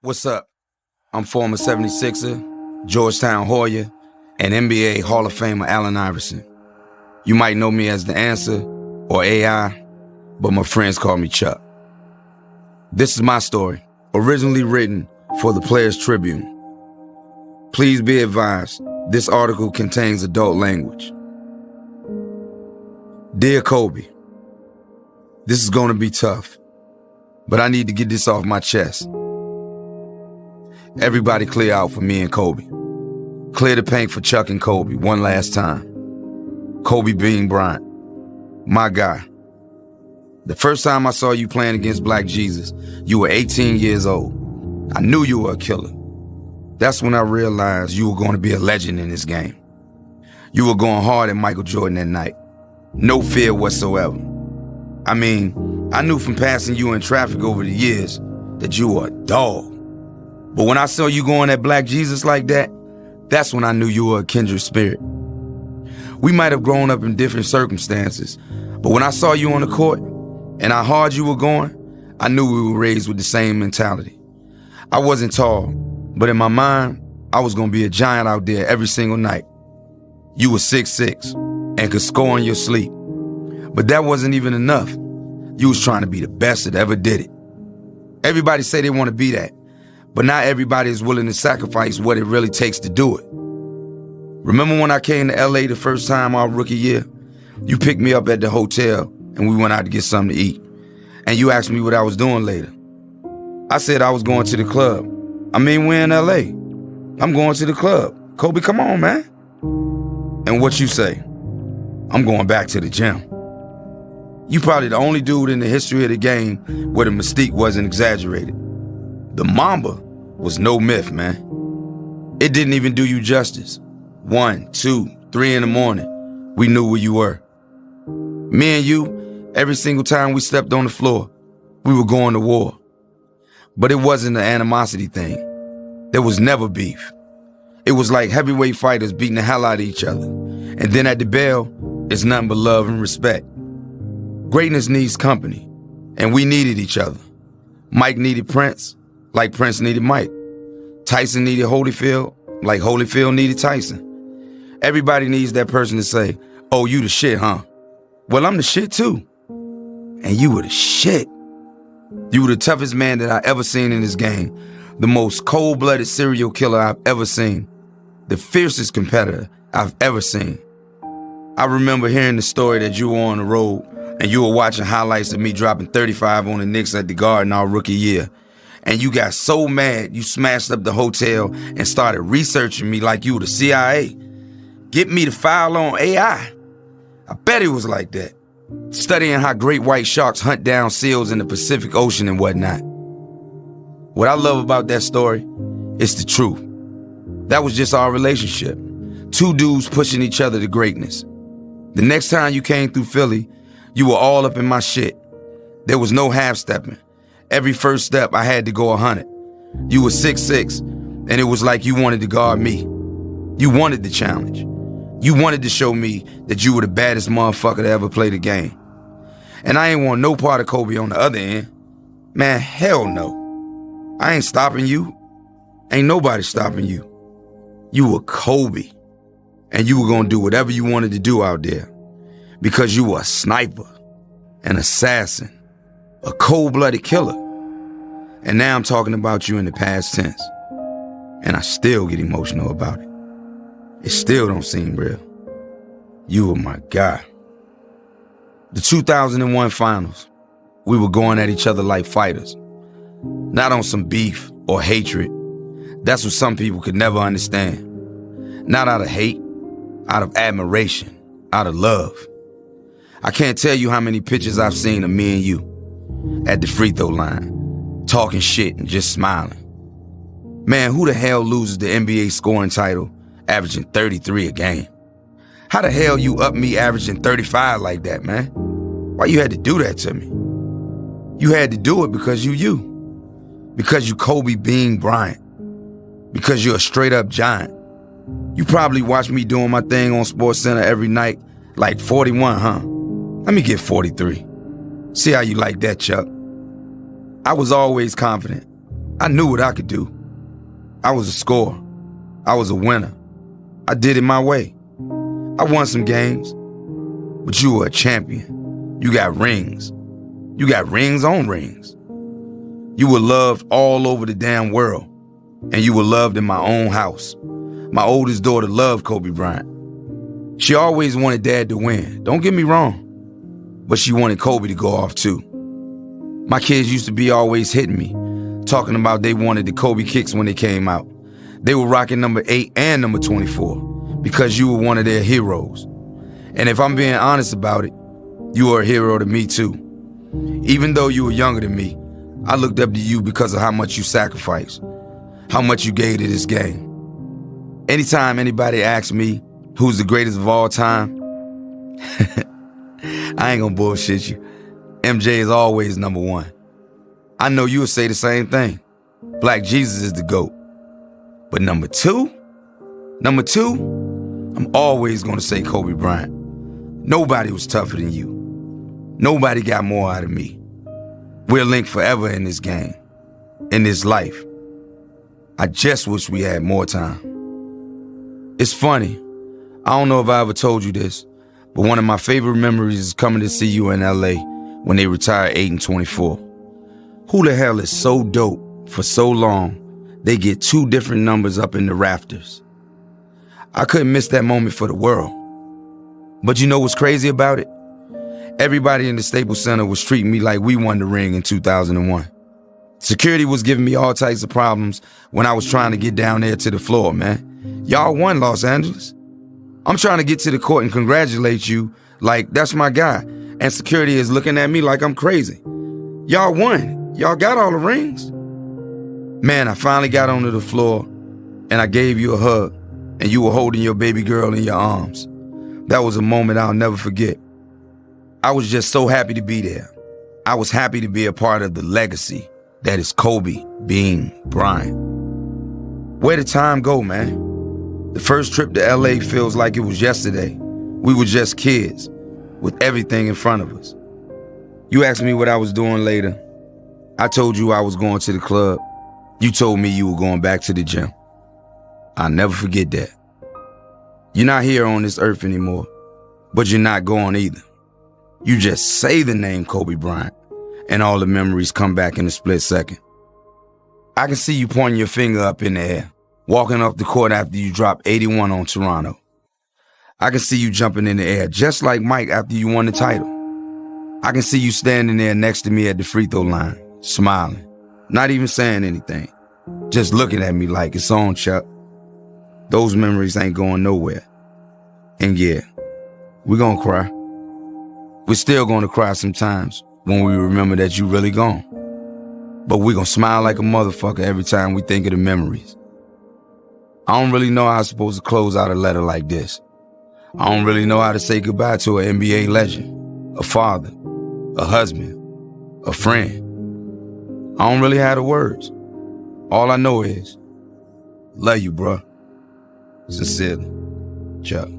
What's up? I'm former 76er, Georgetown Hoya, and NBA Hall of Famer Allen Iverson. You might know me as The Answer or AI, but my friends call me Chuck. This is my story, originally written for the Players Tribune. Please be advised, this article contains adult language. Dear Kobe, this is going to be tough, but I need to get this off my chest. Everybody clear out for me and Kobe. Clear the paint for Chuck and Kobe one last time. Kobe Bean Bryant, my guy. The first time I saw you playing against Black Jesus, you were 18 years old. I knew you were a killer. That's when I realized you were going to be a legend in this game. You were going hard at Michael Jordan that night. No fear whatsoever. I mean, I knew from passing you in traffic over the years that you were a dog. But when I saw you going at Black Jesus like that, that's when I knew you were a kindred spirit. We might have grown up in different circumstances, but when I saw you on the court and how hard you were going, I knew we were raised with the same mentality. I wasn't tall, but in my mind, I was going to be a giant out there every single night. You were 6'6" and could score in your sleep. But that wasn't even enough. You was trying to be the best that ever did it. Everybody say they want to be that, but not everybody is willing to sacrifice what it really takes to do it. Remember when I came to LA the first time our rookie year? You picked me up at the hotel and we went out to get something to eat. And you asked me what I was doing later. I said I was going to the club. I mean, we're in LA. I'm going to the club. Kobe, come on, man. And what you say? I'm going back to the gym. You probably the only dude in the history of the game where the mystique wasn't exaggerated. The Mamba was no myth, man. It didn't even do you justice. 1, 2, 3 in the morning, we knew where you were. Me and you, every single time we stepped on the floor, we were going to war. But it wasn't an animosity thing. There was never beef. It was like heavyweight fighters beating the hell out of each other. And then at the bell, it's nothing but love and respect. Greatness needs company, and we needed each other. Mike needed Prince, like Prince needed Mike. Tyson needed Holyfield, like Holyfield needed Tyson. Everybody needs that person to say, oh, you the shit, huh? Well, I'm the shit too. And you were the shit. You were the toughest man that I ever seen in this game. The most cold-blooded serial killer I've ever seen. The fiercest competitor I've ever seen. I remember hearing the story that you were on the road and you were watching highlights of me dropping 35 on the Knicks at the Garden our rookie year. And you got so mad you smashed up the hotel and started researching me like you were the CIA. Get me to file on AI. I bet it was like that. Studying how great white sharks hunt down seals in the Pacific Ocean and whatnot. What I love about that story is the truth. That was just our relationship. Two dudes pushing each other to greatness. The next time you came through Philly, you were all up in my shit. There was no half-stepping. Every first step, I had to go 100. You were 6'6", and it was like you wanted to guard me. You wanted the challenge. You wanted to show me that you were the baddest motherfucker to ever play the game. And I ain't want no part of Kobe on the other end. Man, hell no. I ain't stopping you. Ain't nobody stopping you. You were Kobe. And you were gonna do whatever you wanted to do out there. Because you were a sniper, an assassin, a cold-blooded killer. And now I'm talking about you in the past tense. And I still get emotional about it. It still don't seem real. You were my guy. The 2001 finals, we were going at each other like fighters. Not on some beef or hatred. That's what some people could never understand. Not out of hate, out of admiration, out of love. I can't tell you how many pictures I've seen of me and you at the free throw line, talking shit and just smiling. Man, who the hell loses the NBA scoring title averaging 33 a game? How the hell you up me averaging 35 like that, man? Why you had to do that to me? You had to do it because you. Because you Kobe Bean Bryant. Because you're a straight up giant. You probably watch me doing my thing on SportsCenter every night like 41, huh? Let me get 43. See how you like that, Chuck. I was always confident. I knew what I could do. I was a scorer. I was a winner. I did it my way. I won some games. But you were a champion. You got rings. You got rings on rings. You were loved all over the damn world. And you were loved in my own house. My oldest daughter loved Kobe Bryant. She always wanted Dad to win. Don't get me wrong. But she wanted Kobe to go off too. My kids used to be always hitting me, talking about they wanted the Kobe kicks when they came out. They were rocking number 8 and number 24 because you were one of their heroes. And if I'm being honest about it, you were a hero to me too. Even though you were younger than me, I looked up to you because of how much you sacrificed, how much you gave to this game. Anytime anybody asks me who's the greatest of all time, I ain't gonna bullshit you. MJ is always number one. I know you'll say the same thing. Black Jesus is the GOAT. But number two, I'm always gonna say Kobe Bryant. Nobody was tougher than you. Nobody got more out of me. We're linked forever in this game, in this life. I just wish we had more time. It's funny. I don't know if I ever told you this, but one of my favorite memories is coming to see you in LA when they retired 8 and 24. Who the hell is so dope for so long they get 2 different numbers up in the rafters? I couldn't miss that moment for the world. But you know what's crazy about it? Everybody in the Staples Center was treating me like we won the ring in 2001. Security was giving me all types of problems when I was trying to get down there to the floor, man. Y'all won, Los Angeles. I'm trying to get to the court and congratulate you like that's my guy. And security is looking at me like I'm crazy. Y'all won. Y'all got all the rings. Man, I finally got onto the floor and I gave you a hug and you were holding your baby girl in your arms. That was a moment I'll never forget. I was just so happy to be there. I was happy to be a part of the legacy that is Kobe Bean Bryant. Where did time go, man? The first trip to LA feels like it was yesterday. We were just kids with everything in front of us. You asked me what I was doing later. I told you I was going to the club. You told me you were going back to the gym. I'll never forget that. You're not here on this earth anymore, but you're not going either. You just say the name Kobe Bryant, and all the memories come back in a split second. I can see you pointing your finger up in the air, walking off the court after you dropped 81 on Toronto. I can see you jumping in the air just like Mike after you won the title. I can see you standing there next to me at the free throw line, smiling, not even saying anything, just looking at me like it's on, Chuck. Those memories ain't going nowhere. And yeah, we're gonna cry. We're still gonna cry sometimes when we remember that you really gone. But we're gonna smile like a motherfucker every time we think of the memories. I don't really know how I'm supposed to close out a letter like this. I don't really know how to say goodbye to an NBA legend, a father, a husband, a friend. I don't really have the words. All I know is, love you, bruh. Sincerely, Chuck.